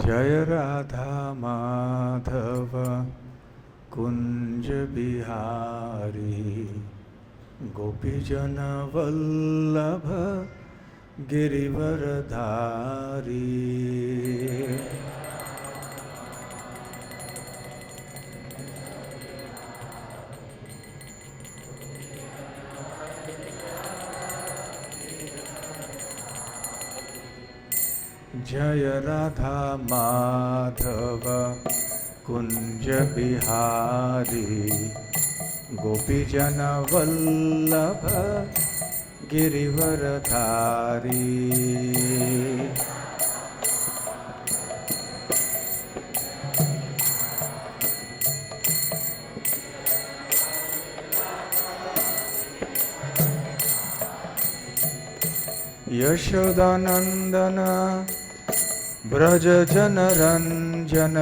जय राधा माधव कुंज बिहारी गोपीजन वल्लभ गिरिवरधारी। जय राधा माधव कुंज बिहारी गोपीजन वल्लभ गिरिवरधारी। यशोदानंदन ब्रज जन रंजन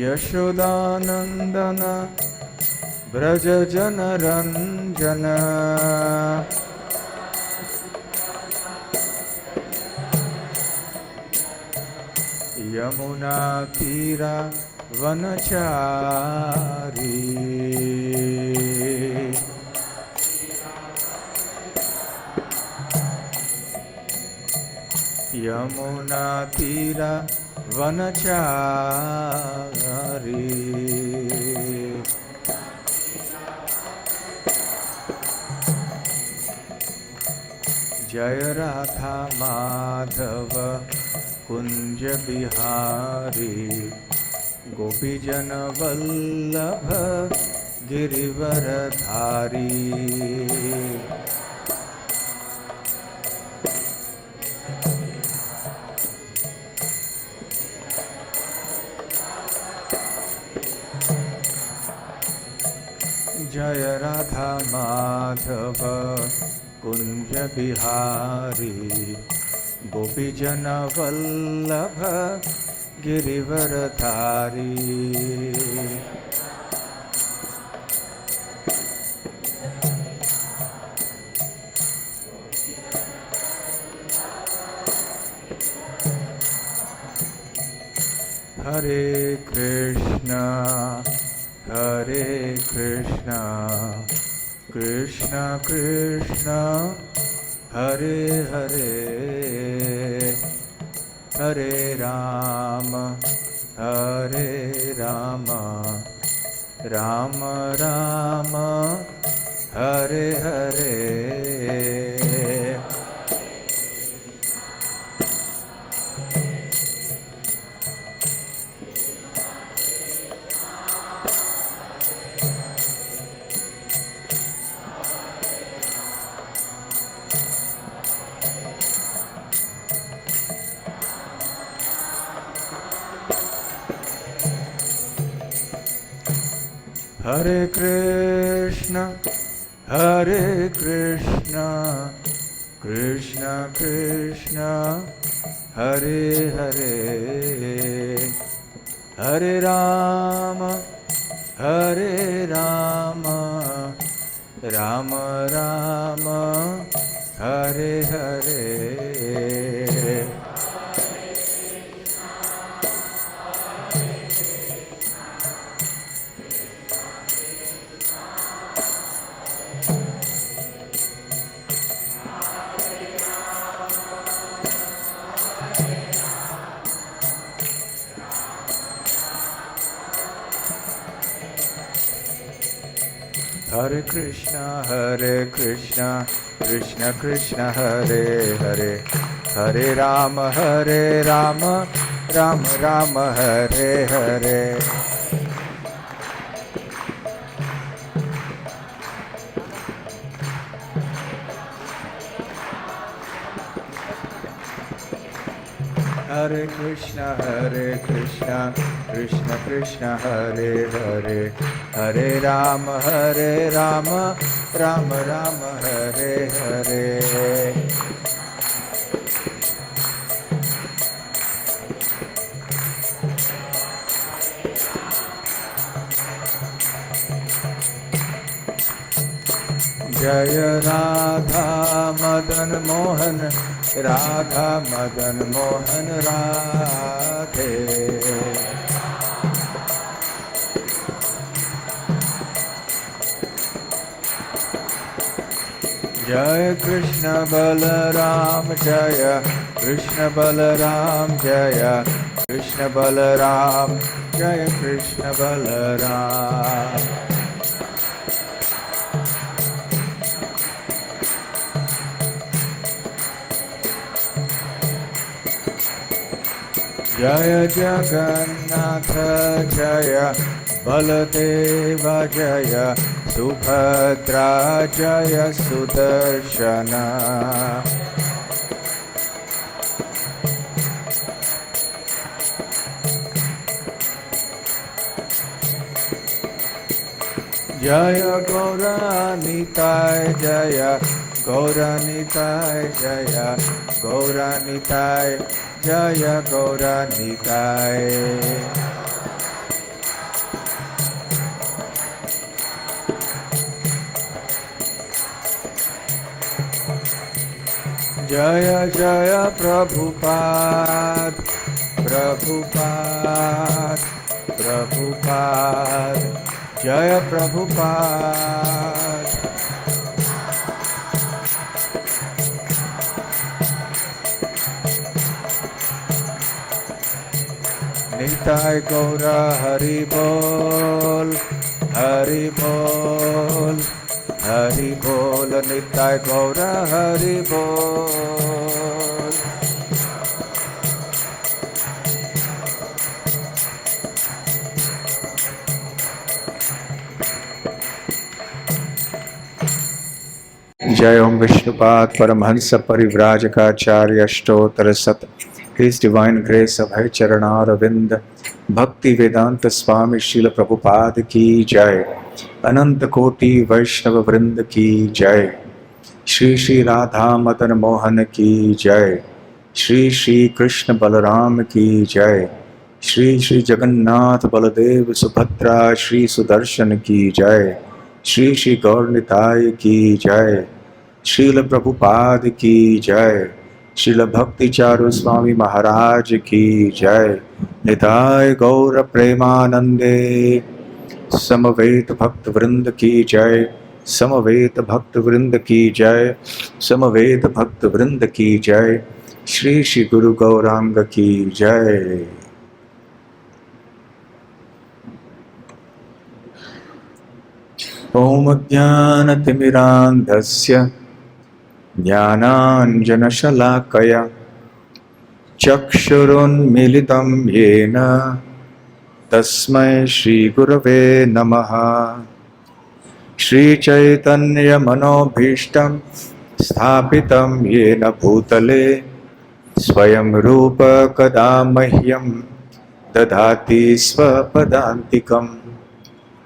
यशोदानंदन ब्रज जन रंजन। यमुना तीरा वनचारी यमुना तीरा वनचारी। जय राधा माधव कुंज बिहारी गोपीजन वल्लभ गिरिवरधारी। जय राधा माधव कुंज बिहारी गोपीजन वल्लभ गिरिवरधारी। हरे कृष्णा कृष्ण कृष्ण हरे हरे हरे राम राम राम हरे हरे। हरे कृष्ण कृष्ण कृष्ण हरे हरे हरे राम राम राम हरे हरे। हरे कृष्णा कृष्ण कृष्ण हरे हरे हरे राम राम राम हरे हरे। हरे कृष्णा कृष्ण कृष्ण हरे हरे हरे राम राम राम हरे हरे। जय राधा मदन मोहन राधा मदन मोहन राधे। जय कृष्ण बलराम जय कृष्ण बलराम जय कृष्ण बलराम जय कृष्ण बलराम। जय जगन्नाथ जय बलदेव जय सुभद्रा जय सुदर्शन। जय गौरानिताय जय गौरानिताय जय गौरानिताय जय गौरानिताय। जय जय प्रभुपाद प्रभुपाद प्रभुपाद जय प्रभुपाद। निताय गौर हरि बोल हरि बोल हरि बोल निताय गौर हरि बोल। जय ओम विष्णुपाद परमहंस परिव्राजकाचार्य अष्टोत्तर शत। His Divine Grace अभय चरणारविंद भक्ति वेदांत स्वामी श्रील प्रभुपाद की जय। अनंत कोटि वैष्णव वृंद की जय। श्री श्री राधा मदन मोहन की जय। श्री श्री कृष्ण बलराम की जय। श्री श्री जगन्नाथ बलदेव सुभद्रा श्री सुदर्शन की जय। श्री श्री गौरनिताय की जय। श्रील प्रभुपाद की जय। श्रील भक्ति चारु स्वामी महाराज की जय। निताय गौर प्रेमानंदे समवेत भक्त वृंद की जय। समवेत भक्त वृंद की जय। समवेत भक्त वृंद की जय। श्री श्री गुरु गौरांग की जय। ओम ज्ञानतिमिरान्धस्य ज्ञानाञ्जनशलाकया चक्षुरुन्मीलितं येन तस्मै श्रीगुरवे नमः। श्रीचैतन्यमनोभीष्टं स्थापितं येन भूतले स्वयं रूप कदा मह्यं ददाति स्वपदान्तिकम्।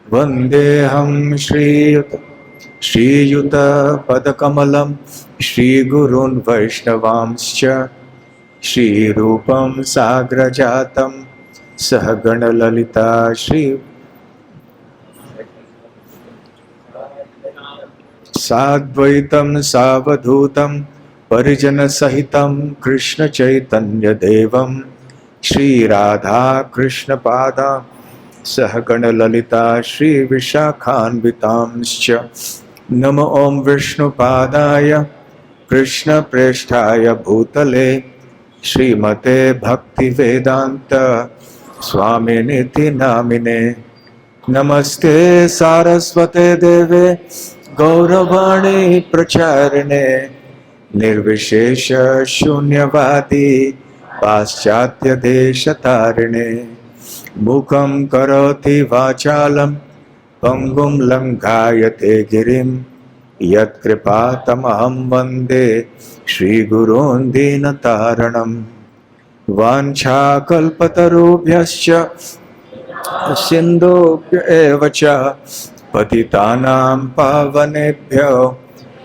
वन्देऽहं श्रीयुतपदकमलं श्रीगुरून् वैष्णवांश्च श्रीरूपं साग्रजातं सहगणललिता श्री साद्वैतं सावधूतं परिजनसहितं कृष्णचैतन्यदेवं श्रीराधा कृष्णपादा सहगणललिता श्रीविशाखान्वितांश्च। नमो ॐ विष्णुपादाय कृष्णप्रेष्ठाय भूतले श्रीमते भक्तिवेदान्त स्वामिनिति नामिने। नमस्ते सारस्वते देवे गौरवाणी प्रचारिणे निर्विशेष शून्यवादी पाश्चात्य देशतारिणे। मुखं करोति वाचालं पंगुं लंघायते गिरिं यत्कृपातमहं वन्दे श्रीगुरून् दीनतारणम्। वाञ्छाकल्पतरुभ्यश्च सिन्धुभ्य एव च पतितानां पावनेभ्यो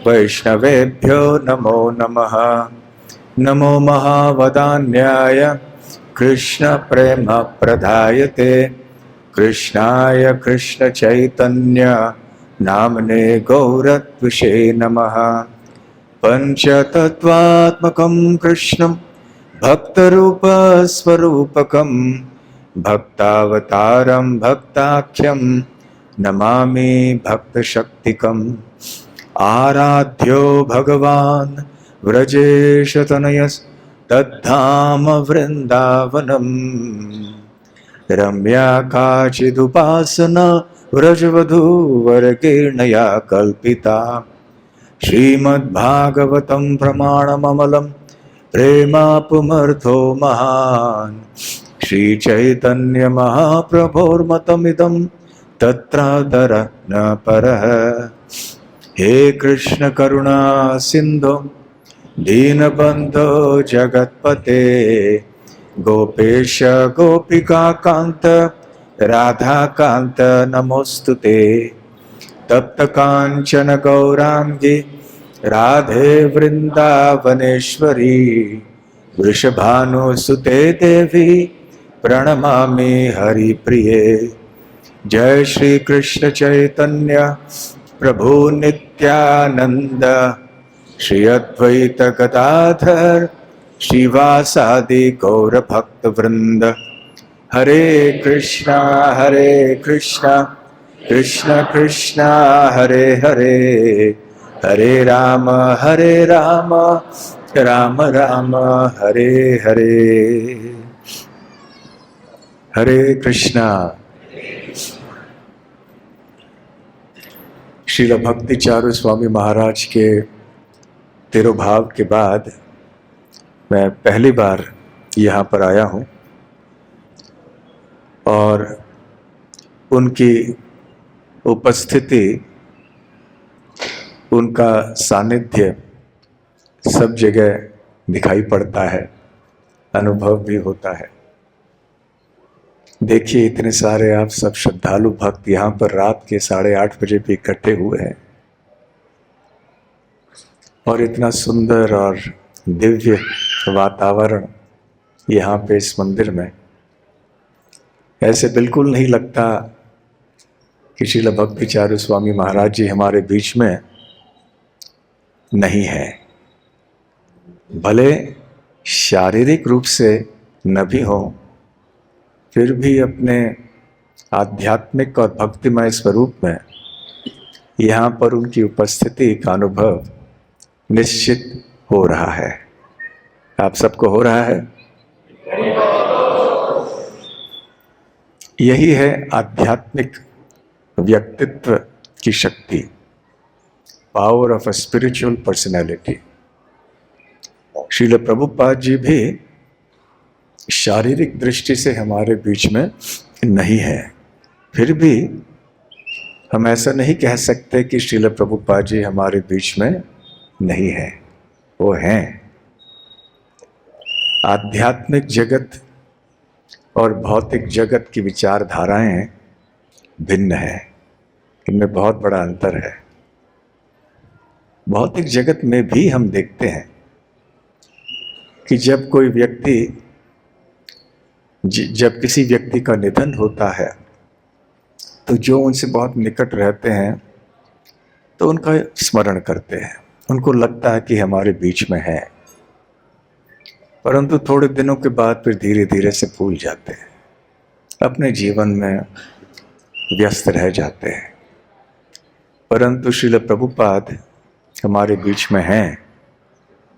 वैष्णवेभ्यो नमो नमः। नमो महावदान्याय कृष्ण प्रेम प्रदायते कृष्णाय कृष्ण चैतन्य नामने गौरत्विषे नमः। पंचतत्त्वात्मकं कृष्णं भक्तरूपस्वरूपकं भक्तावतारं भक्ताख्यं नमामि भक्तशक्तिकम्। आराध्यो भगवान् व्रजेशतनयस् तद्धाम वृन्दावनम्। रम्या काचिदुपासना व्रजवधूवरकेर्णया कल्पिता। श्रीमद्भागवतं प्रमाणममलं प्रेमापुमर्थो महान्। श्रीचैतन्यमहाप्रभोर्मतमिदं तत्रादर न परः। हे कृष्ण करुणा सिन्धो दीनबन्धो जगत्पते गोपेश गोपिकान्त राधाकान्त नमोऽस्तुते। तप्त कांचन गौरांगी राधे वृंदावनेश्वरी वृषभानुसुते देवी प्रणमामि हरिप्रिये। जय श्री कृष्ण चैतन्य प्रभु नित्यानंद श्री अद्वैत गदाधर श्रीवासादि गौर भक्त वृंद। हरे कृष्णा कृष्ण कृष्ण हरे हरे हरे राम राम राम हरे हरे। हरे कृष्णा। श्रील भक्ति चारू स्वामी महाराज के तिरुभाव के बाद मैं पहली बार यहाँ पर आया हूँ और उनकी उपस्थिति, उनका सानिध्य सब जगह दिखाई पड़ता है, अनुभव भी होता है। देखिए इतने सारे आप सब श्रद्धालु भक्त यहाँ पर रात के 8:30 बजे भी इकट्ठे हुए हैं और इतना सुंदर और दिव्य वातावरण यहाँ पे इस मंदिर में। ऐसे बिल्कुल नहीं लगता कि श्रील भक्ति चारू स्वामी महाराज जी हमारे बीच में नहीं है। भले शारीरिक रूप से न भी हो, फिर भी अपने आध्यात्मिक और भक्तिमय स्वरूप में यहाँ पर उनकी उपस्थिति का अनुभव निश्चित हो रहा है। आप सबको हो रहा है? यही है आध्यात्मिक व्यक्तित्व की शक्ति, power of a spiritual personality. Srila Prabhupada ji भी शारीरिक दृष्टि से हमारे बीच में नहीं है, फिर भी हम ऐसा नहीं कह सकते कि श्रील प्रभुपाद जी हमारे बीच में नहीं है, वो हैं। आध्यात्मिक जगत और भौतिक जगत की विचारधाराएं भिन्न है, इनमें बहुत बड़ा अंतर है। भौतिक जगत में भी हम देखते हैं कि जब कोई व्यक्ति, जब किसी व्यक्ति का निधन होता है तो जो उनसे बहुत निकट रहते हैं तो उनका स्मरण करते हैं, उनको लगता है कि हमारे बीच में है, परंतु थोड़े दिनों के बाद फिर धीरे धीरे से भूल जाते हैं, अपने जीवन में व्यस्त रह जाते हैं। परंतु श्रील प्रभुपाद हमारे बीच में हैं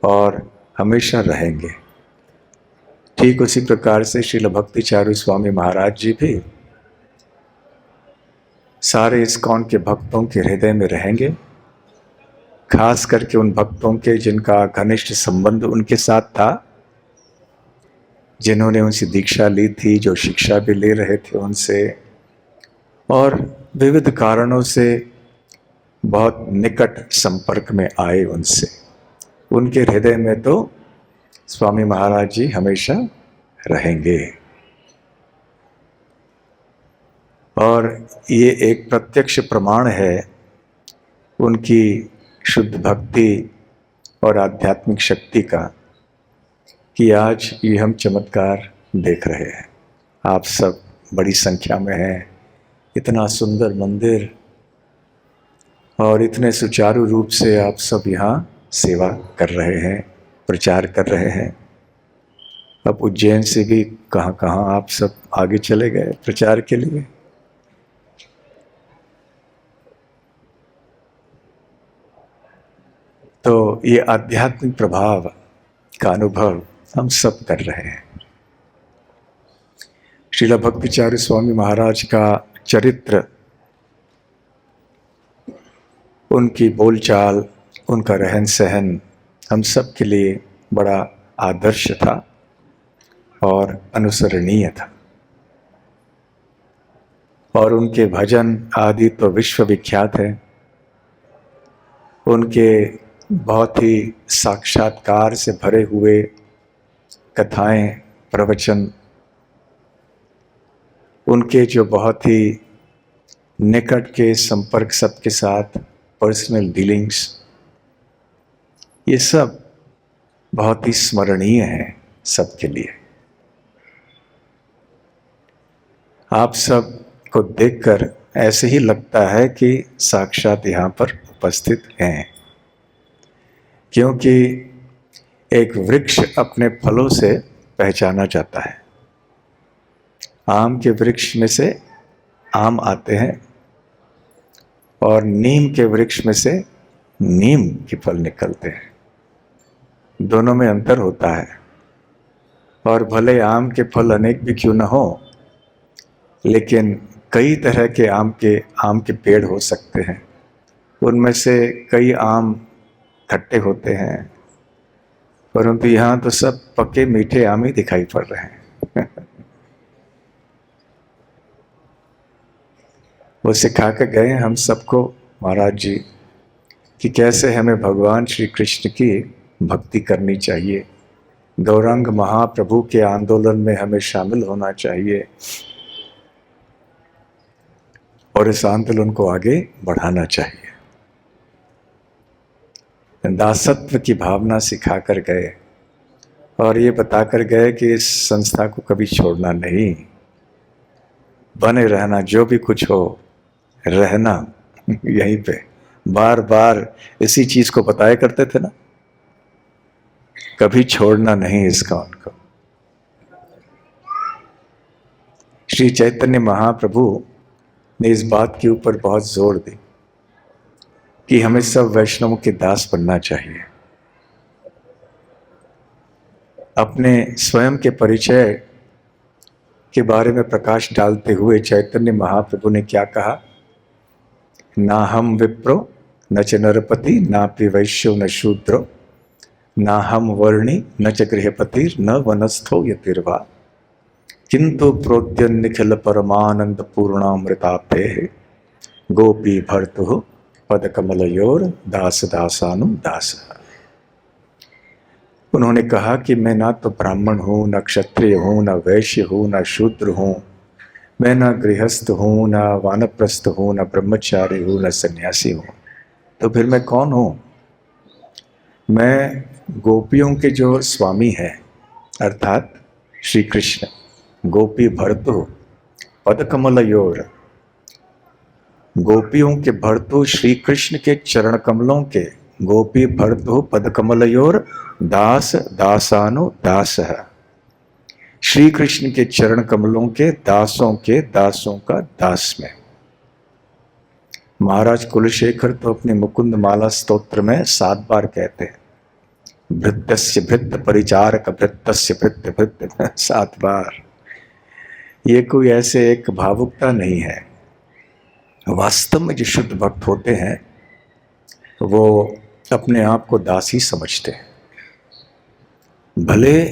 और हमेशा रहेंगे। ठीक उसी प्रकार से श्रील भक्ति चारू स्वामी महाराज जी भी सारे इस्कॉन के भक्तों के हृदय में रहेंगे, खास करके उन भक्तों के जिनका घनिष्ठ संबंध उनके साथ था, जिन्होंने उनसे दीक्षा ली थी, जो शिक्षा भी ले रहे थे उनसे और विविध कारणों से बहुत निकट संपर्क में आए उनसे। उनके हृदय में तो स्वामी महाराज जी हमेशा रहेंगे। और ये एक प्रत्यक्ष प्रमाण है उनकी शुद्ध भक्ति और आध्यात्मिक शक्ति का कि आज ये हम चमत्कार देख रहे हैं। आप सब बड़ी संख्या में हैं, इतना सुंदर मंदिर, और इतने सुचारू रूप से आप सब यहाँ सेवा कर रहे हैं, प्रचार कर रहे हैं। अब उज्जैन से भी कहाँ कहाँ आप सब आगे चले गए प्रचार के लिए। तो ये आध्यात्मिक प्रभाव का अनुभव हम सब कर रहे हैं। श्रील भक्तिचार्य स्वामी महाराज का चरित्र, उनकी बोलचाल, उनका रहन सहन हम सब के लिए बड़ा आदर्श था और अनुसरणीय था। और उनके भजन आदि तो विश्वविख्यात है। उनके बहुत ही साक्षात्कार से भरे हुए कथाएं, प्रवचन, उनके जो बहुत ही निकट के संपर्क सबके साथ, पर्सनल डीलिंग्स, ये सब बहुत ही स्मरणीय है सबके लिए। आप सब को देखकर ऐसे ही लगता है कि साक्षात यहाँ पर उपस्थित हैं, क्योंकि एक वृक्ष अपने फलों से पहचाना जाता है। आम के वृक्ष में से आम आते हैं और नीम के वृक्ष में से नीम के फल निकलते हैं। दोनों में अंतर होता है। और भले आम के फल अनेक भी क्यों न हो, लेकिन कई तरह के आम के पेड़ हो सकते हैं। उनमें से कई आम खट्टे होते हैं, परंतु यहाँ तो सब पके मीठे आम ही दिखाई पड़ रहे हैं। वो सिखा के गए हम सबको महाराज जी कि कैसे हमें भगवान श्री कृष्ण की भक्ति करनी चाहिए, गौरांग महाप्रभु के आंदोलन में हमें शामिल होना चाहिए और इस आंदोलन को आगे बढ़ाना चाहिए। दासत्व की भावना सिखा कर गए और ये बता कर गए कि इस संस्था को कभी छोड़ना नहीं, बने रहना, जो भी कुछ हो रहना यहीं पे। बार बार इसी चीज को बताया करते थे ना, कभी छोड़ना नहीं इसका उनको। श्री चैतन्य महाप्रभु ने इस बात के ऊपर बहुत जोर दी कि हमें सब वैष्णवों के दास बनना चाहिए। अपने स्वयं के परिचय के बारे में प्रकाश डालते हुए चैतन्य महाप्रभु ने क्या कहा? ना हम विप्रो न च नरपति नापि वैश्यो न शूद्रो ना हम वर्णी न च गृहपति न वनस्थो यतिर्वा किंतु प्रोद्यन निखिल परमानंद पूर्णामृताप्ते गोपी भर्तु पद कमलयोर दास दासानु दास। उन्होंने कहा कि मैं ना तो ब्राह्मण हूँ, न क्षत्रिय हूँ, न वैश्य हूँ, न शूद्र हूँ, मैं न गृहस्थ हूँ, न वानप्रस्थ हूँ, न ब्रह्मचारी हूँ, न सन्यासी हूँ। तो फिर मैं कौन हूँ? मैं गोपियों के जो स्वामी हैं, अर्थात श्री कृष्ण, गोपी भर्तु पद कमलयोर, गोपियों के भर्तु श्री कृष्ण के चरण कमलों के, गोपी भर्तु पद कमलयोर दास दासानु दास, श्री कृष्ण के चरण कमलों के दासों का दास में। महाराज कुलशेखर तो अपने मुकुंद माला स्तोत्र में 7 बार कहते हैं, भृत्यस्य भृत्य परिचारक भृत्यस्य भृत्य भृत्य 7 बार। ये कोई ऐसे एक भावुकता नहीं है। वास्तव में जो शुद्ध भक्त होते हैं वो अपने आप को दासी समझते हैं। भले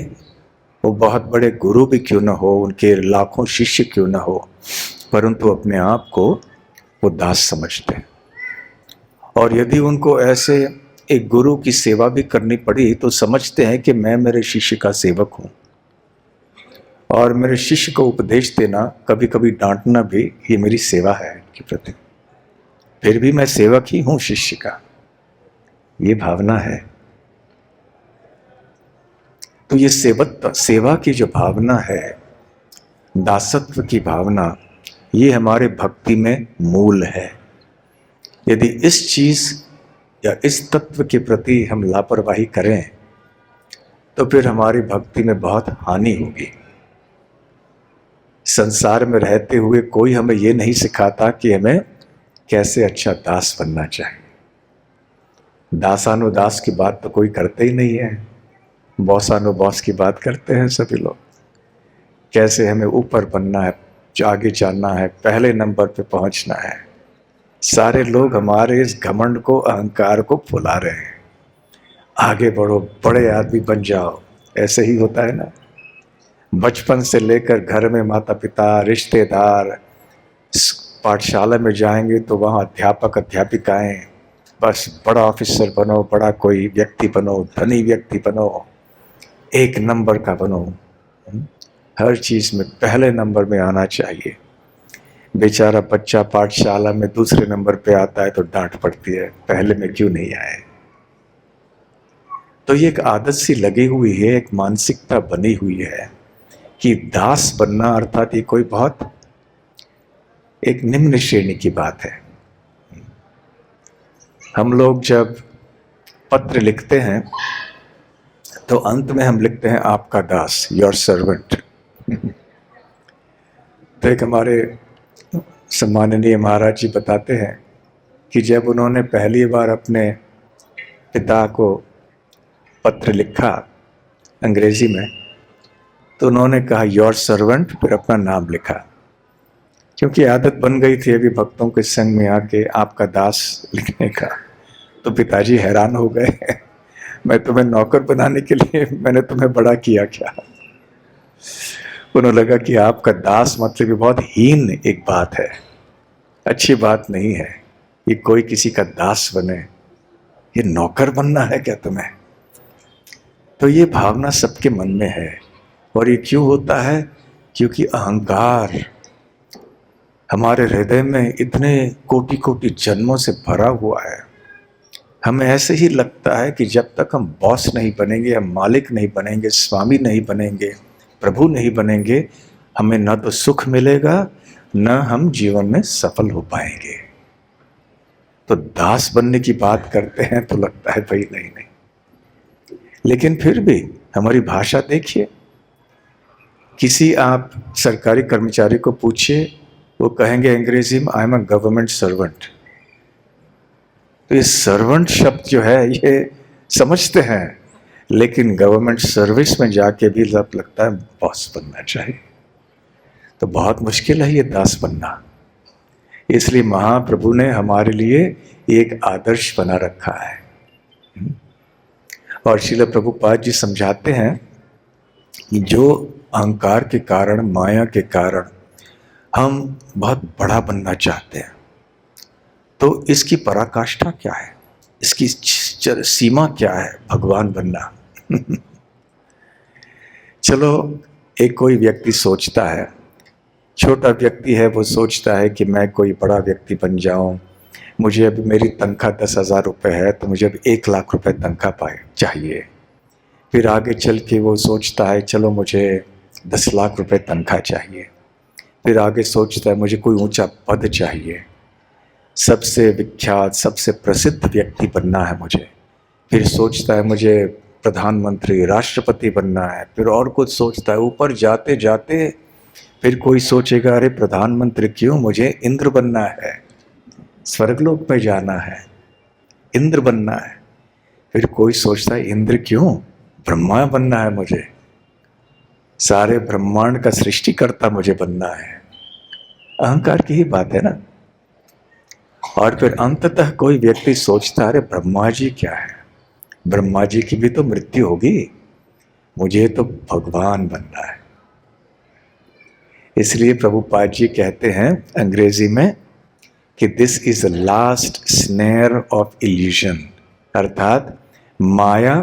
वो बहुत बड़े गुरु भी क्यों न हो, उनके लाखों शिष्य क्यों न हो, परंतु अपने आप को वो दास समझते हैं। और यदि उनको ऐसे एक गुरु की सेवा भी करनी पड़ी तो समझते हैं कि मैं मेरे शिष्य का सेवक हूँ, और मेरे शिष्य को उपदेश देना, कभी कभी डांटना भी, ये मेरी सेवा है इनके प्रति। फिर भी मैं सेवक ही हूँ शिष्य का, ये भावना है। तो ये सेवा की जो भावना है, दासत्व की भावना, ये हमारे भक्ति में मूल है। यदि इस चीज या इस तत्व के प्रति हम लापरवाही करें तो फिर हमारी भक्ति में बहुत हानि होगी। संसार में रहते हुए कोई हमें यह नहीं सिखाता कि हमें कैसे अच्छा दास बनना चाहिए। दासानुदास की बात तो कोई करते ही नहीं है, बॉसानुबॉस की बात करते हैं सभी लोग। कैसे हमें ऊपर बनना है, आगे जाना है, पहले नंबर पे पहुंचना है। सारे लोग हमारे इस घमंड को, अहंकार को फुला रहे हैं। आगे बढ़ो, बड़े आदमी बन जाओ, ऐसे ही होता है ना। बचपन से लेकर घर में माता पिता, रिश्तेदार, पाठशाला में जाएंगे तो वहाँ अध्यापक अध्यापिकाएं, बस बड़ा ऑफिसर बनो, बड़ा कोई व्यक्ति बनो, धनी व्यक्ति बनो, एक नंबर का बनो, हर चीज में पहले नंबर में आना चाहिए। बेचारा बच्चा पाठशाला में दूसरे नंबर पे आता है तो डांट पड़ती है, पहले में क्यों नहीं आए। तो ये एक आदत सी लगी हुई है, एक मानसिकता बनी हुई है कि दास बनना अर्थात ये कोई बहुत एक निम्न श्रेणी की बात है। हम लोग जब पत्र लिखते हैं तो अंत में हम लिखते हैं आपका दास, योर सर्वेंट। तो एक हमारे सम्माननीय महाराज जी बताते हैं कि जब उन्होंने पहली बार अपने पिता को पत्र लिखा अंग्रेजी में, तो उन्होंने कहा योर सर्वेंट, फिर अपना नाम लिखा, क्योंकि आदत बन गई थी अभी भक्तों के संग में आके आपका दास लिखने का। तो पिताजी हैरान हो गए, मैं तुम्हें नौकर बनाने के लिए मैंने तुम्हें बड़ा किया क्या। उन्हें लगा कि आपका दास मतलब ये बहुत हीन एक बात है, अच्छी बात नहीं है, ये कोई किसी का दास बने, ये नौकर बनना है क्या तुम्हें। तो ये भावना सबके मन में है। और ये क्यों होता है? क्योंकि अहंकार हमारे हृदय में इतने कोटि कोटि जन्मों से भरा हुआ है। हमें ऐसे ही लगता है कि जब तक हम बॉस नहीं बनेंगे, हम मालिक नहीं बनेंगे, स्वामी नहीं बनेंगे, प्रभु नहीं बनेंगे, हमें न तो सुख मिलेगा न हम जीवन में सफल हो पाएंगे। तो दास बनने की बात करते हैं तो लगता है भाई नहीं नहीं। लेकिन फिर भी हमारी भाषा देखिए, किसी आप सरकारी कर्मचारी को पूछिए, वो कहेंगे अंग्रेजी में I am a government servant. तो ये सर्वेंट शब्द जो है ये समझते हैं, लेकिन गवर्नमेंट सर्विस में जाके भी लगता है बॉस बनना चाहिए। तो बहुत मुश्किल है ये दास बनना। इसलिए महाप्रभु ने हमारे लिए एक आदर्श बना रखा है। और श्रील प्रभुपाद जी समझाते हैं कि जो अहंकार के कारण, माया के कारण हम बहुत बड़ा बनना चाहते हैं, तो इसकी पराकाष्ठा क्या है, इसकी सीमा क्या है भगवान बनना। चलो एक कोई व्यक्ति सोचता है, छोटा व्यक्ति है, वो सोचता है कि मैं कोई बड़ा व्यक्ति बन जाऊं, मुझे अभी मेरी तनख्वाह 10,000 रुपये है तो मुझे अभी 1,00,000 रुपये तनख्वाह पाए चाहिए। फिर आगे चल के वो सोचता है चलो मुझे 10 लाख रुपए तनख्वाह चाहिए। फिर आगे सोचता है मुझे कोई ऊंचा पद चाहिए, सबसे विख्यात, सबसे प्रसिद्ध व्यक्ति बनना है मुझे। फिर सोचता है मुझे प्रधानमंत्री, राष्ट्रपति बनना है। फिर और कुछ सोचता है। ऊपर जाते जाते फिर कोई सोचेगा अरे प्रधानमंत्री क्यों, मुझे इंद्र बनना है, स्वर्गलोक में जाना है, इंद्र बनना है। फिर कोई सोचता है इंद्र क्यों, ब्रह्मा बनना है मुझे, सारे ब्रह्मांड का सृष्टिकर्ता मुझे बनना है। अहंकार की ही बात है ना। और फिर अंततः कोई व्यक्ति सोचता है ब्रह्मा जी क्या है, ब्रह्मा जी की भी तो मृत्यु होगी, मुझे तो भगवान बनना है। इसलिए प्रभुपाद जी कहते हैं अंग्रेजी में कि this is the last snare of illusion, अर्थात माया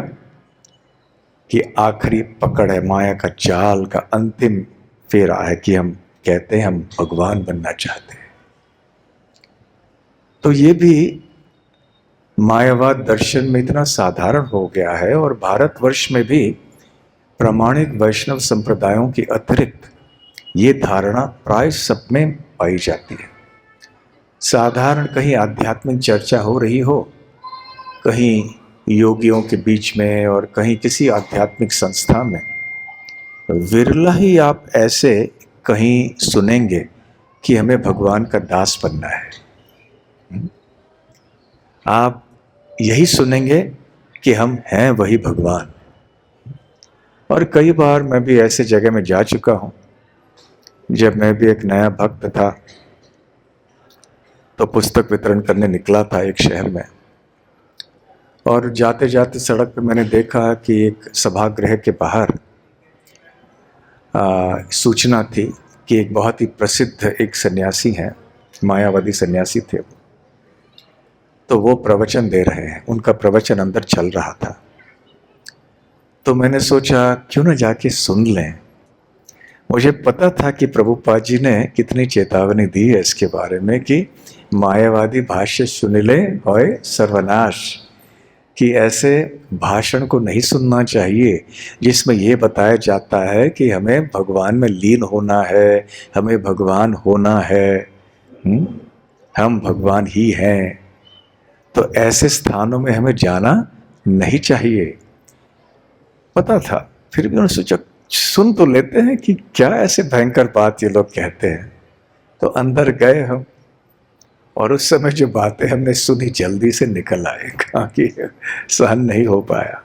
की आखिरी पकड़ है, माया का जाल का अंतिम फेरा है कि हम कहते हैं हम भगवान बनना चाहते हैं। तो ये भी मायावाद दर्शन में इतना साधारण हो गया है। और भारतवर्ष में भी प्रामाणिक वैष्णव संप्रदायों की अतिरिक्त ये धारणा प्राय सब में पाई जाती है। साधारण कहीं आध्यात्मिक चर्चा हो रही हो, कहीं योगियों के बीच में और कहीं किसी आध्यात्मिक संस्था में, विरला ही आप ऐसे कहीं सुनेंगे कि हमें भगवान का दास बनना है। आप यही सुनेंगे कि हम हैं वही भगवान। और कई बार मैं भी ऐसे जगह में जा चुका हूं, जब मैं भी एक नया भक्त था तो पुस्तक वितरण करने निकला था एक शहर में, और जाते जाते सड़क पे मैंने देखा कि एक सभागृह के बाहर सूचना थी कि एक बहुत ही प्रसिद्ध एक सन्यासी हैं, मायावादी सन्यासी थे, तो वो प्रवचन दे रहे हैं, उनका प्रवचन अंदर चल रहा था। तो मैंने सोचा क्यों न जाके सुन लें। मुझे पता था कि प्रभुपाद जी ने कितनी चेतावनी दी है इसके बारे में कि मायावादी भाष्य सुनिले होय सर्वनाश, कि ऐसे भाषण को नहीं सुनना चाहिए जिसमें यह बताया जाता है कि हमें भगवान में लीन होना है, हमें भगवान होना है, हम भगवान ही हैं। तो ऐसे स्थानों में हमें जाना नहीं चाहिए। पता था, फिर भी उन्होंने सोचा सुन तो लेते हैं कि क्या ऐसे भयंकर बात ये लोग कहते हैं। तो अंदर गए हम, और उस समय जो बातें हमने सुनी जल्दी से निकल आए, कहा कि सहन नहीं हो पाया।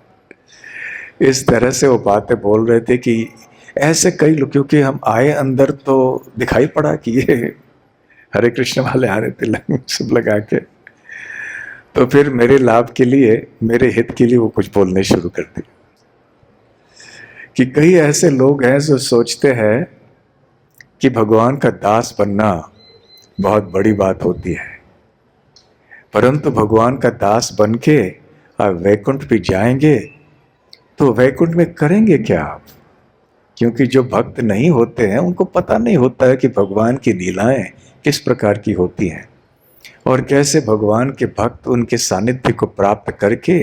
इस तरह से वो बातें बोल रहे थे कि ऐसे कई लोग, क्योंकि हम आए अंदर तो दिखाई पड़ा कि ये हरे कृष्ण वाले आ रहे थे सब लगा के। तो फिर मेरे लाभ के लिए, मेरे हित के लिए वो कुछ बोलने शुरू कर दिए कि कई ऐसे लोग हैं जो सोचते हैं कि भगवान का दास बनना बहुत बड़ी बात होती है, परंतु भगवान का दास बन के आप वैकुंठ भी जाएंगे तो वैकुंठ में करेंगे क्या आप? क्योंकि जो भक्त नहीं होते हैं उनको पता नहीं होता है कि भगवान की लीलाएं किस प्रकार की होती हैं, और कैसे भगवान के भक्त उनके सानिध्य को प्राप्त करके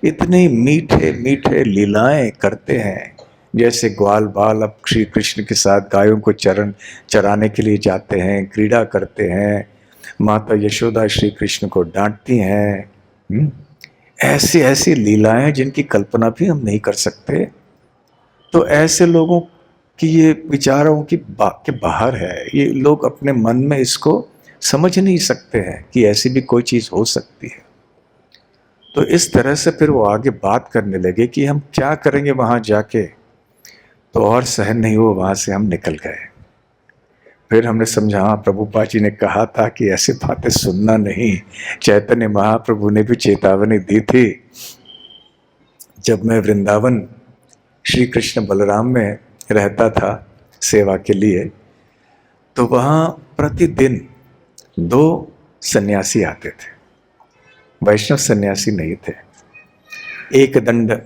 इतने मीठे मीठे लीलाएं करते हैं। जैसे ग्वाल बाल अब श्री कृष्ण के साथ गायों को चराने के लिए जाते हैं, क्रीड़ा करते हैं, माता यशोदा श्री कृष्ण को डांटती हैं। ऐसी ऐसी लीलाएं जिनकी कल्पना भी हम नहीं कर सकते। तो ऐसे लोगों की ये विचारों की के बाहर है, ये लोग अपने मन में इसको समझ नहीं सकते हैं कि ऐसी भी कोई चीज हो सकती है। तो इस तरह से फिर वो आगे बात करने लगे कि हम क्या करेंगे वहां जाके, तो और सहन नहीं हुआ, वहां से हम निकल गए। फिर हमने समझा हाँ, प्रभुपाद जी ने कहा था कि ऐसी बातें सुनना नहीं। चैतन्य महाप्रभु ने भी चेतावनी दी थी। जब मैं वृंदावन श्री कृष्ण बलराम में रहता था सेवा के लिए, तो वहाँ प्रतिदिन 2 सन्यासी आते थे। वैष्णव सन्यासी नहीं थे। एक दंड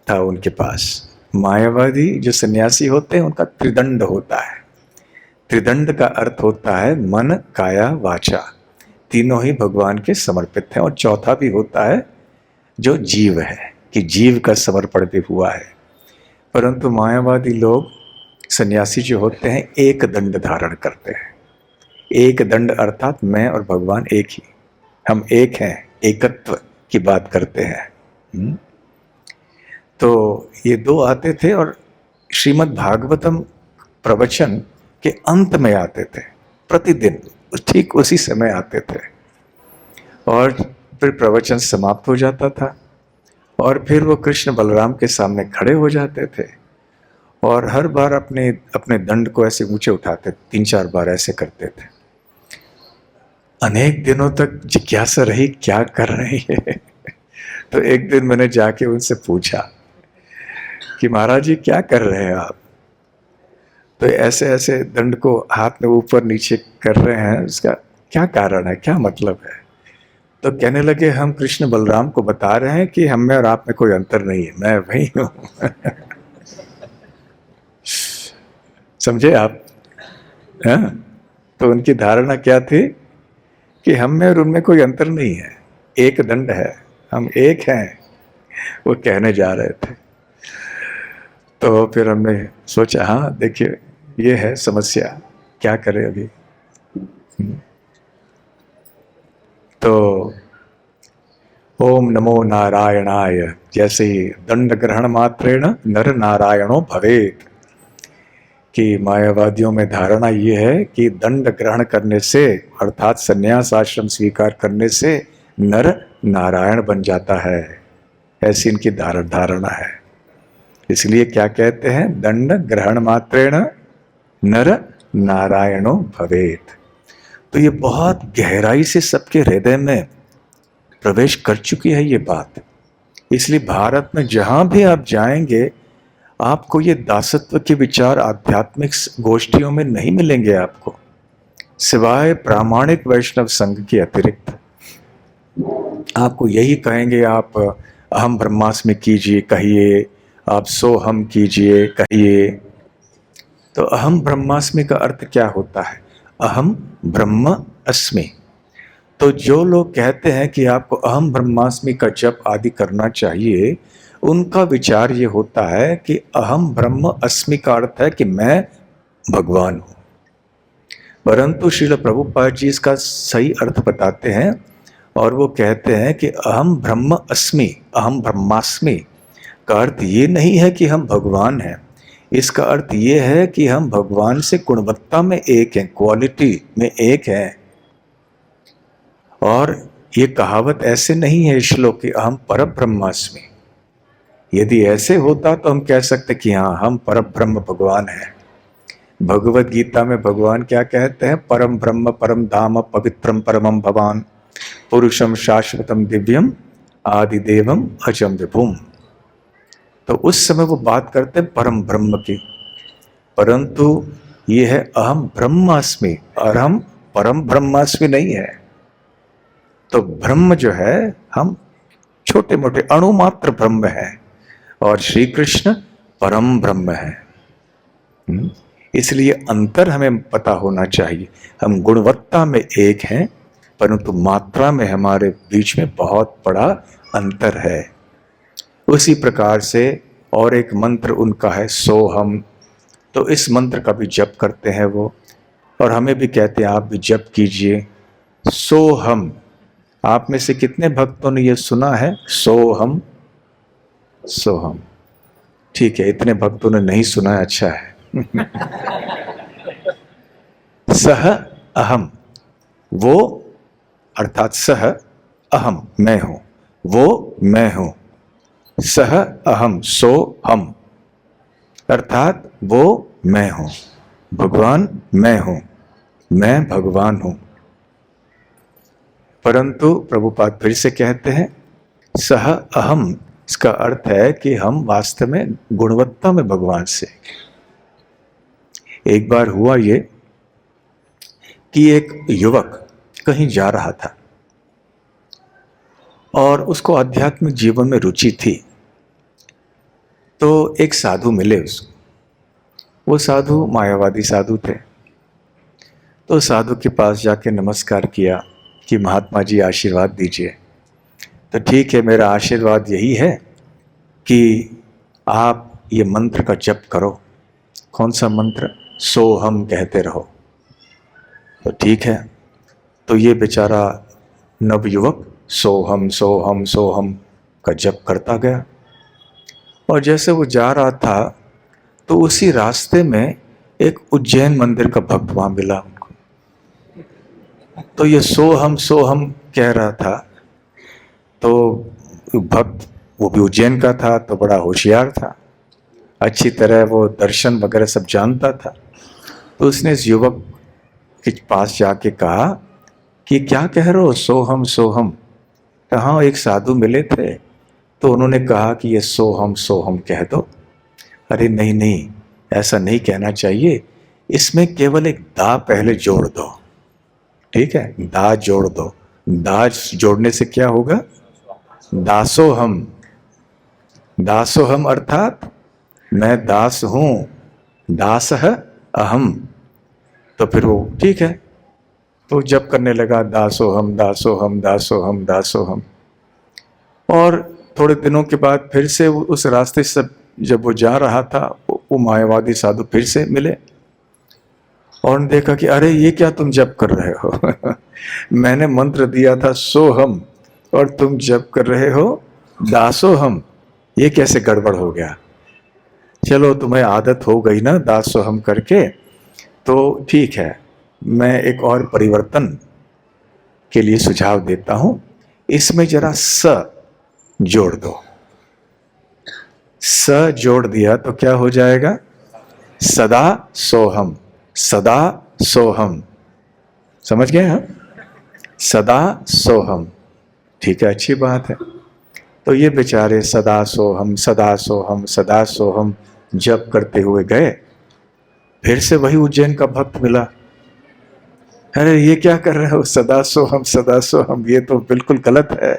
था उनके पास। मायावादी जो सन्यासी होते हैं उनका त्रिदंड होता है। त्रिदंड का अर्थ होता है मन, काया, वाचा, तीनों ही भगवान के समर्पित हैं। और चौथा भी होता है जो जीव है, कि जीव का समर्पण भी हुआ है। परंतु मायावादी लोग सन्यासी जो होते हैं एक दंड धारण करते हैं। एक दंड अर्थात मैं और भगवान एक ही, हम एक हैं, एकत्व की बात करते हैं। तो ये 2 आते थे और श्रीमद् भागवतम प्रवचन के अंत में आते थे प्रतिदिन, ठीक उसी समय आते थे, और फिर प्रवचन समाप्त हो जाता था और फिर वो कृष्ण बलराम के सामने खड़े हो जाते थे और हर बार अपने अपने दंड को ऐसे ऊंचे उठाते, 3-4 बार ऐसे करते थे। अनेक दिनों तक जिज्ञासा रही क्या कर रहे हैं। तो एक दिन मैंने जाके उनसे पूछा कि महाराज जी क्या कर रहे हैं आप? तो ऐसे ऐसे दंड को हाथ में ऊपर नीचे कर रहे हैं, उसका क्या कारण है, क्या मतलब है? तो कहने लगे हम कृष्ण बलराम को बता रहे हैं कि हम में और आप में कोई अंतर नहीं है, मैं वही हूं। समझे आप? है? तो उनकी धारणा क्या थी कि हम में और उनमें कोई अंतर नहीं है, एक दंड है, हम एक हैं, वो कहने जा रहे थे। तो फिर हमने सोचा हाँ देखिए ये है समस्या, क्या करें अभी। तो ओम नमो नारायणाय, जैसे ही दंड ग्रहण मात्रेण नर नारायणो भवेत, कि मायावादियों में धारणा ये है कि दंड ग्रहण करने से अर्थात संन्यास आश्रम स्वीकार करने से नर नारायण बन जाता है, ऐसी इनकी धारणा है। इसलिए क्या कहते हैं, दंड ग्रहण मात्रेण नर नारायणो भवेत। तो ये बहुत गहराई से सबके हृदय में प्रवेश कर चुकी है ये बात। इसलिए भारत में जहां भी आप जाएंगे आपको ये दासत्व के विचार आध्यात्मिक गोष्ठियों में नहीं मिलेंगे आपको, सिवाय प्रामाणिक वैष्णव संघ के अतिरिक्त। आपको यही कहेंगे, आप अहम ब्रह्मास्मि कीजिए कहिए, आप सोहम कीजिए कहिए। तो अहम ब्रह्मास्मि का अर्थ क्या होता है, अहम ब्रह्म अस्मि। तो जो लोग कहते हैं कि आपको अहम ब्रह्मास्मि का जप आदि करना चाहिए, उनका विचार ये होता है कि अहम ब्रह्म अस्मि का अर्थ है कि मैं भगवान हूं। परंतु श्रील प्रभुपाद जी इसका सही अर्थ बताते हैं और वो कहते हैं कि अहम ब्रह्म अस्मि, अहम ब्रह्मास्मि का अर्थ ये नहीं है कि हम भगवान हैं। इसका अर्थ ये है कि हम भगवान से गुणवत्ता में एक हैं, क्वालिटी में एक हैं। और ये कहावत ऐसे नहीं है श्लोक की अहम पर ब्रह्मास्मि। यदि ऐसे होता तो हम कह सकते कि हाँ हम पर ब्रह्म भगवान हैं। भगवत गीता में भगवान क्या कहते हैं, परम ब्रह्म परम धाम पवित्रम परमम भवान पुरुषम शाश्वतम दिव्यम आदिदेवम अजम विभुम। तो उस समय वो बात करते हैं परम ब्रह्म की, परंतु ये है अहम ब्रह्मास्मि और हम परम ब्रह्मास्मि नहीं है। तो ब्रह्म जो है हम छोटे मोटे अणु मात्र ब्रह्म है और श्री कृष्ण परम ब्रह्म है। इसलिए अंतर हमें पता होना चाहिए। हम गुणवत्ता में एक हैं परंतु मात्रा में हमारे बीच में बहुत बड़ा अंतर है। उसी प्रकार से और एक मंत्र उनका है सोहम। तो इस मंत्र का भी जप करते हैं वो, और हमें भी कहते हैं आप भी जप कीजिए सोहम। आप में से कितने भक्तों ने ये सुना है सोहम सोहम? ठीक है, इतने भक्तों ने नहीं सुना है, अच्छा है। सह अहम, वो अर्थात सह अहम मैं हूं, वो मैं हूं। सह अहम सो हम अर्थात वो मैं हूं, भगवान मैं हूं, मैं भगवान हूं। परंतु प्रभुपाद फिर से कहते हैं सह अहम, इसका अर्थ है कि हम वास्तव में गुणवत्ता में भगवान से। एक बार हुआ ये कि एक युवक कहीं जा रहा था और उसको आध्यात्मिक जीवन में रुचि थी। तो एक साधु मिले उसको, वो साधु मायावादी साधु थे। तो साधु के पास जाके नमस्कार किया कि महात्मा जी आशीर्वाद दीजिए। तो ठीक है, मेरा आशीर्वाद यही है कि आप ये मंत्र का जप करो। कौन सा मंत्र? सोहम कहते रहो। तो ठीक है, तो ये बेचारा नवयुवक सोहम सोहम सोहम का जप करता गया। और जैसे वो जा रहा था तो उसी रास्ते में एक उज्जैन मंदिर का भक्त वहां मिला उनको। तो ये सोहम सोहम कह रहा था। तो भक्त वो भी उज्जैन का था, तो बड़ा होशियार था, अच्छी तरह वो दर्शन वगैरह सब जानता था। तो उसने इस युवक के पास जाके कहा कि क्या कह रहे हो सोहम सोहम? कहाँ एक साधु मिले थे तो उन्होंने कहा कि ये सोहम सोहम कह दो। अरे नहीं नहीं, ऐसा नहीं कहना चाहिए, इसमें केवल एक दा पहले जोड़ दो। ठीक है, दा जोड़ दो। दा जोड़ने से क्या होगा? दासोहम। दासोहम अर्थात मैं दास हूं, दासः अहम। तो फिर वो ठीक है, तो जप करने लगा दासोहम दासोहम दासोहम दासोहम। और थोड़े दिनों के बाद फिर से उस रास्ते से जब वो जा रहा था, वो मायावादी साधु फिर से मिले और उन्होंने देखा कि अरे ये क्या तुम जप कर रहे हो मैंने मंत्र दिया था सोहम और तुम जप कर रहे हो दासोहम, ये कैसे गड़बड़ हो गया। चलो तुम्हें आदत हो गई ना दासोहम करके, तो ठीक है, मैं एक और परिवर्तन के लिए सुझाव देता हूं, इसमें जरा स जोड़ दो। स जोड़ दिया तो क्या हो जाएगा, सदा सोहम, सदा सोहम। समझ गए हम, सदा सोहम। ठीक है, अच्छी बात है। तो ये बेचारे सदा सोहम सदा सोहम सदा सोहम जप करते हुए गए। फिर से वही उज्जैन का भक्त मिला, अरे ये क्या कर रहे हो सदा सोहम, ये तो बिल्कुल गलत है।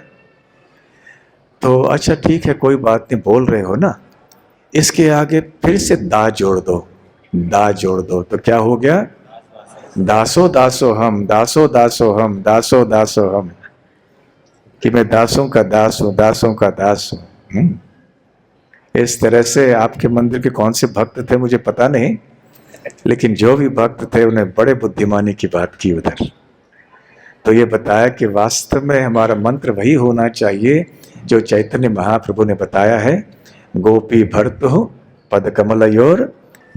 तो अच्छा ठीक है, कोई बात नहीं, बोल रहे हो ना, इसके आगे फिर से दा जोड़ दो, दा जोड़ दो तो क्या हो गया, दासो दासो हम, दासो दासो हम, दासो दासो हम, कि मैं दासों का दास हूं, दासों का दास हूं। इस तरह से आपके मंदिर के कौन से भक्त थे मुझे पता नहीं, लेकिन जो भी भक्त थे उन्हें बड़े बुद्धिमानी की बात की उधर। तो ये बताया कि वास्तव में हमारा मंत्र वही होना चाहिए जो चैतन्य महाप्रभु ने बताया है, गोपी भर्तु पद कमलयोर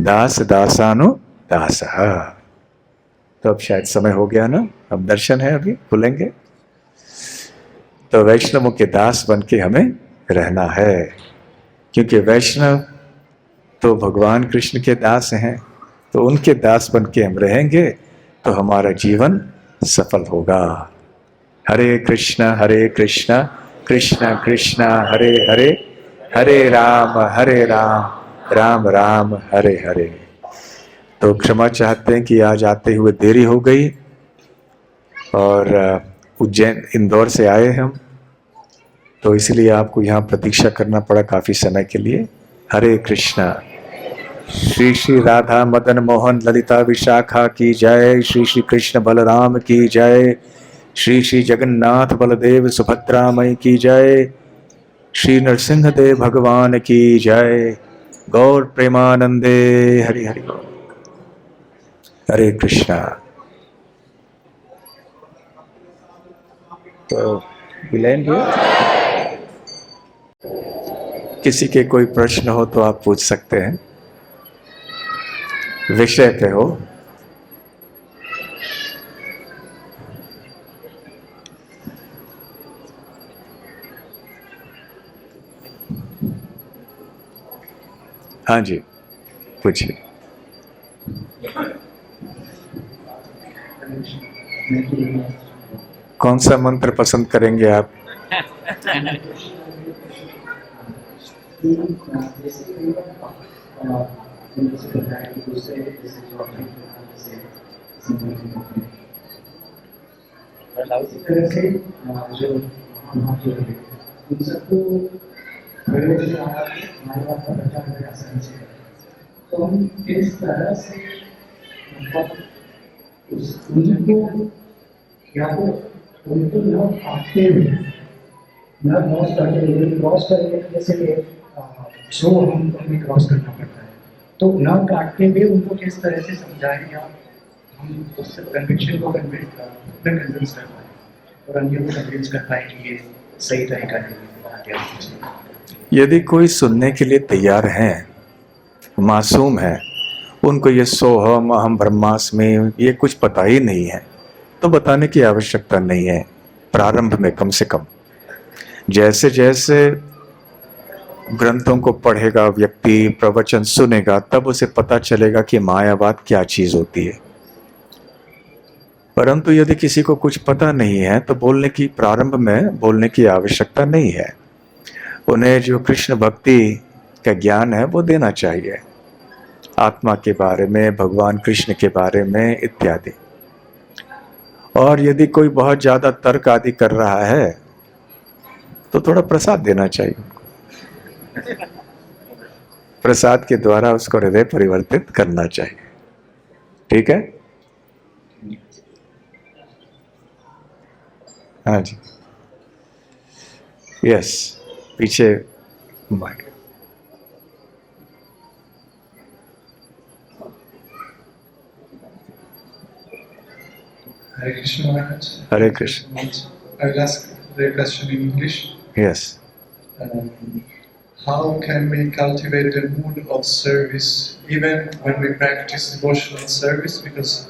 दास दासानु दास। तो अब शायद समय हो गया ना, अब दर्शन है, अभी खुलेंगे। तो वैष्णवों के दास बन के हमें रहना है, क्योंकि वैष्णव तो भगवान कृष्ण के दास हैं, तो उनके दास बन के हम रहेंगे तो हमारा जीवन सफल होगा। हरे कृष्णा कृष्णा कृष्णा हरे हरे, हरे राम राम राम हरे हरे। तो क्षमा चाहते हैं कि आज आते हुए देरी हो गई, और उज्जैन इंदौर से आए हम, तो इसलिए आपको यहाँ प्रतीक्षा करना पड़ा काफी समय के लिए। हरे कृष्णा। श्री श्री राधा मदन मोहन ललिता विशाखा की जय, श्री श्री कृष्ण बलराम की जय, श्री श्री जगन्नाथ बलदेव सुभद्रा मई की जय, श्री नरसिंह देव भगवान की जय। गौर प्रेमानंदे हरि हरि। हरे कृष्णा। तो विलेन किसी के कोई प्रश्न हो तो आप पूछ सकते हैं, विषय पे हो। हाँ जी, पूछिए। कौन सा मंत्र पसंद करेंगे आप? तो हम किस तरह से उनको या तो उनको न काटते हुए न क्रॉस करने जैसे शो हम हमें क्रॉस करना पड़ता है, तो न काटते हुए उनको किस तरह से समझाएं या हम उससे कन्विक्शन को कन्विंस कर पाए और अन्य को कन्विंस कर पाए कि ये सही तरीका है। यदि कोई सुनने के लिए तैयार है, मासूम है, उनको ये सोहम अहम ब्रह्मास्मि ये कुछ पता ही नहीं है, तो बताने की आवश्यकता नहीं है। प्रारंभ में कम से कम जैसे जैसे ग्रंथों को पढ़ेगा व्यक्ति, प्रवचन सुनेगा, तब उसे पता चलेगा कि मायावाद क्या चीज होती है। परंतु यदि किसी को कुछ पता नहीं है तो बोलने की, प्रारंभ में बोलने की आवश्यकता नहीं है। उन्हें जो कृष्ण भक्ति का ज्ञान है वो देना चाहिए, आत्मा के बारे में, भगवान कृष्ण के बारे में इत्यादि। और यदि कोई बहुत ज्यादा तर्क आदि कर रहा है तो थोड़ा प्रसाद देना चाहिए, प्रसाद के द्वारा उसको हृदय परिवर्तित करना चाहिए। ठीक है, हाँ जी, यस, पीछे mic. Hare Krishna Maharaj. Hare Krishna. Maharaj. I will ask the question in English. Yes. How can we cultivate the mood of service even when we practice devotional service? Because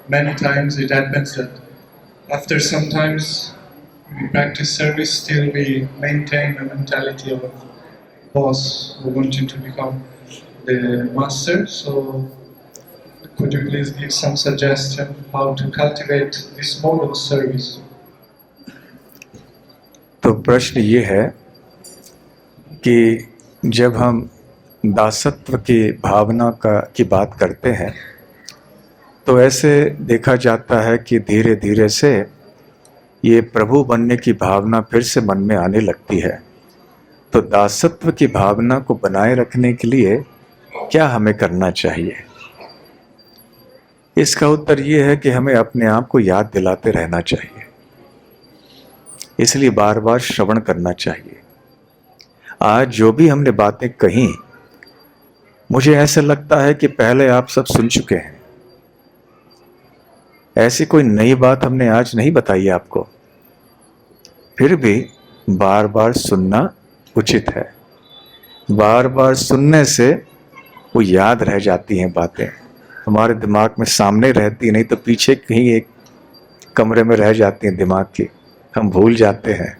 many times it happens that after some times we practice service, still we maintain a mentality of boss who wanting to become the master. So could you please give some suggestion how to cultivate this mode of service? तो प्रश्न ये है कि जब हम दासत्व की भावना की बात करते हैं तो ऐसे देखा जाता है कि धीरे धीरे से ये प्रभु बनने की भावना फिर से मन में आने लगती है। तो दासत्व की भावना को बनाए रखने के लिए क्या हमें करना चाहिए? इसका उत्तर ये है कि हमें अपने आप को याद दिलाते रहना चाहिए, इसलिए बार बार श्रवण करना चाहिए। आज जो भी हमने बातें कही, मुझे ऐसा लगता है कि पहले आप सब सुन चुके हैं। ऐसी कोई नई बात हमने आज नहीं बताई आपको, फिर भी बार बार सुनना उचित है। बार बार सुनने से वो याद रह जाती हैं बातें, हमारे दिमाग में सामने रहती, नहीं तो पीछे कहीं एक कमरे में रह जाती हैं दिमाग की, हम भूल जाते हैं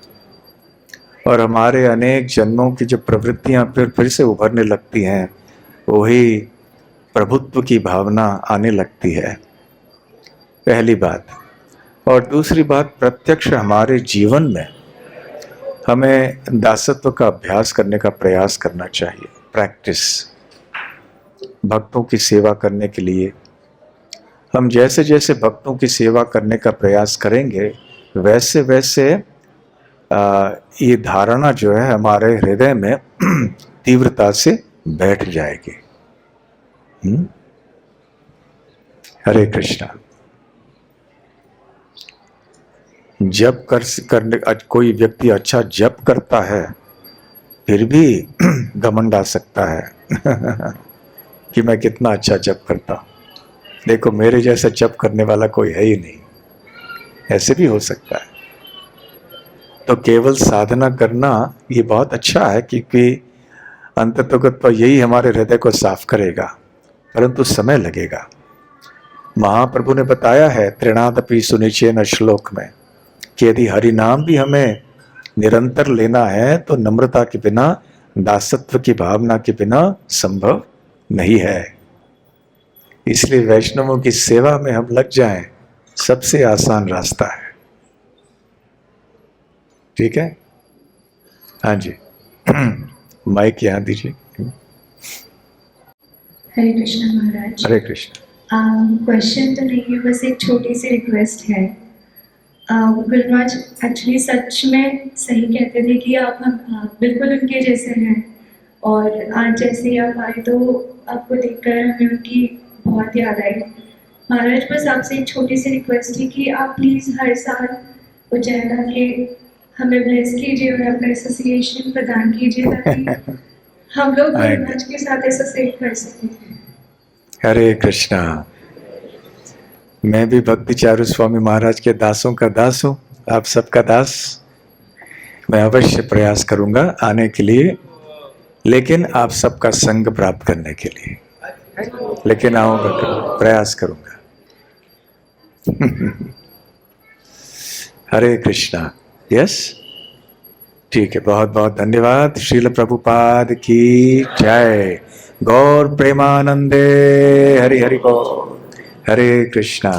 और हमारे अनेक जन्मों की जो प्रवृत्तियां फिर से उभरने लगती हैं, वही प्रभुत्व की भावना आने लगती है, पहली बात। और दूसरी बात, प्रत्यक्ष हमारे जीवन में हमें दासत्व का अभ्यास करने का प्रयास करना चाहिए। प्रैक्टिस, भक्तों की सेवा करने के लिए हम जैसे जैसे भक्तों की सेवा करने का प्रयास करेंगे, वैसे वैसे ये धारणा जो है हमारे हृदय में तीव्रता से बैठ जाएगी। हरे कृष्णा। जप करने कोई व्यक्ति अच्छा जप करता है, फिर भी घमंड आ सकता है कि मैं कितना अच्छा जप करता हूँ, देखो मेरे जैसा जप करने वाला कोई है ही नहीं। ऐसे भी हो सकता है। तो केवल साधना करना ये बहुत अच्छा है, क्योंकि अंततः यही हमारे हृदय को साफ करेगा, परंतु समय लगेगा। महाप्रभु ने बताया है त्रिणादपि सुनिचेन श्लोक में कि यदि हरि नाम भी हमें निरंतर लेना है तो नम्रता के बिना, दासत्व की भावना के बिना संभव नहीं है। इसलिए वैष्णवों की सेवा में हम लग जाएं, सबसे आसान रास्ता है। ठीक है? हाँ जी। माइक यहाँ दीजिए। हरे कृष्ण महाराज। हरे कृष्ण। क्वेश्चन तो नहीं है, बस एक छोटी सी रिक्वेस्ट है। गुरु महाराज एक्चुअली सच में सही कहते थे कि आप हम बिल्कुल उनके जैसे हैं, और आज जैसे ही आप आए तो आपको देखकर हमें उनकी बहुत याद आई। महाराज बस आपसे एक छोटी सी रिक्वेस्ट है कि आप प्लीज़ हर साल उज्जैन आके हमें ब्लेस कीजिए और अपना एसोसिएशन प्रदान कीजिए, ताकि हम लोग गुरु महाराज के साथ एसोसिएट कर सकें। हरे कृष्णा। मैं भी भक्ति चारू स्वामी महाराज के दासों का दास हूँ, आप सबका दास। मैं अवश्य प्रयास करूंगा आने के लिए, लेकिन आप सबका संग प्राप्त करने के लिए, लेकिन आऊंगा, प्रयास करूंगा। हरे कृष्णा। यस, ठीक है, बहुत बहुत धन्यवाद। श्रील प्रभुपाद की जय। गौर प्रेमानंदे। हरि हरि बोल। हरे कृष्णा।